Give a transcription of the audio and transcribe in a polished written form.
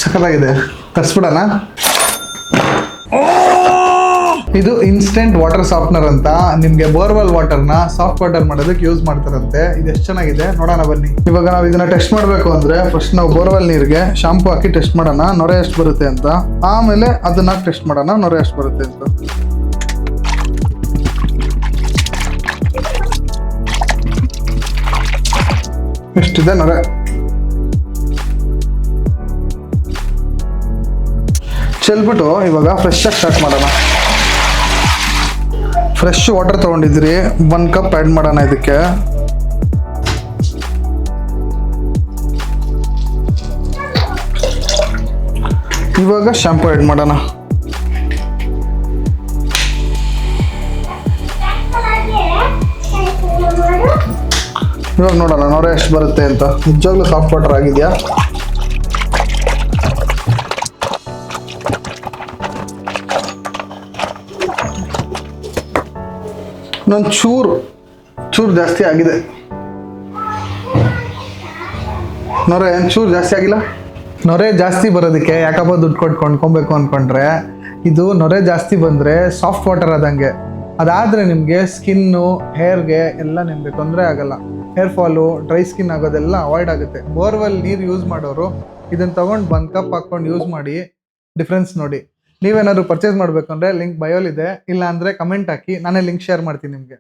ಸಕ್ಕತ್ತಾಗಿದೆ. ತರಿಸ್ಬಿಡೋಣ. ಇದು instant water softener ಅಂತ, ನಿಮ್ಗೆ ಬೋರ್ವೆಲ್ ವಾಟರ್ನ ಸಾಫ್ಟ್ ವಾಟರ್ ಮಾಡೋದಕ್ಕೆ ಯೂಸ್ ಮಾಡ್ತಾರಂತೆ. ಇದು ಎಷ್ಟು ಚೆನ್ನಾಗಿದೆ ನೋಡೋಣ ಬನ್ನಿ. ಇವಾಗ ನಾವು ಇದನ್ನ ಟೆಸ್ಟ್ ಮಾಡಬೇಕು ಅಂದ್ರೆ ಫಸ್ಟ್ ನಾವು ಬೋರ್ವೆಲ್ ನೀರಿಗೆ ಶಾಂಪು ಹಾಕಿ ಟೆಸ್ಟ್ ಮಾಡೋಣ ನೊರೆ ಎಷ್ಟು ಬರುತ್ತೆ ಅಂತ. ಆಮೇಲೆ ಅದನ್ನ ಟೆಸ್ಟ್ ಮಾಡೋಣ ನೊರೆ ಎಷ್ಟು ಬರುತ್ತೆ ಅಂತ. ಎಷ್ಟಿದೆ ನೊರೆ? ಚೆಲ್ಬಿಟ್ಟು ಇವಾಗ ಫ್ರೆಶ್ ಆಗಿ ಸ್ಟಾರ್ಟ್ ಮಾಡೋಣ. ಫ್ರೆಶ್ ವಾಟರ್ ತೊಗೊಂಡಿದ್ರಿ, 1 ಕಪ್ ಆ್ಯಡ್ ಮಾಡೋಣ ಇದಕ್ಕೆ. ಇವಾಗ ಶಾಂಪು ಆ್ಯಡ್ ಮಾಡೋಣ. ಇವಾಗ ನೋಡೋಣ ನೊರೆ ಎಷ್ಟು ಬರುತ್ತೆ ಅಂತ. ನಿಜವಾಗ್ಲೂ ಸಾಫ್ಟ್ ವಾಟರ್ ಆಗಿದೆಯಾ? ಇನ್ನೊಂದು ಚೂರು ಜಾಸ್ತಿ ಆಗಿದೆ. ನೊರೆ ಚೂರು ಜಾಸ್ತಿ ಆಗಿಲ್ಲ. ನೊರೆ ಜಾಸ್ತಿ ಬರೋದಕ್ಕೆ ಯಾಕಪ್ಪ ದುಡ್ಡು ಕೊಟ್ಟು ಕೊಂಡ್ಕೊಬೇಕು ಅಂದ್ಕೊಂಡ್ರೆ, ಇದು ನೊರೆ ಜಾಸ್ತಿ ಬಂದರೆ ಸಾಫ್ಟ್ ವಾಟರ್ ಆದಂಗೆ. ಅದಾದರೆ ನಿಮಗೆ ಸ್ಕಿನ್ನು, ಹೇರ್ಗೆ ಎಲ್ಲ ನಿಮಗೆ ತೊಂದರೆ ಆಗಲ್ಲ. ಹೇರ್ ಫಾಲು, ಡ್ರೈ ಸ್ಕಿನ್ ಆಗೋದೆಲ್ಲ ಅವಾಯ್ಡ್ ಆಗುತ್ತೆ. ಬೋರ್ವೆಲ್ ನೀರು ಯೂಸ್ ಮಾಡೋರು ಇದನ್ನು ತೊಗೊಂಡು 1 ಕಪ್ ಹಾಕ್ಕೊಂಡು ಯೂಸ್ ಮಾಡಿ, ಡಿಫ್ರೆನ್ಸ್ ನೋಡಿ. ನೀವೇನಾದ್ರು ಪರ್ಚೇಸ್ ಮಾಡಬೇಕಂದ್ರೆ ಲಿಂಕ್ ಬಯೋಲಿದೆ, ಇಲ್ಲ ಅಂದರೆ ಕಮೆಂಟ್ ಹಾಕಿ, ನಾನೇ ಲಿಂಕ್ ಶೇರ್ ಮಾಡ್ತೀನಿ ನಿಮಗೆ.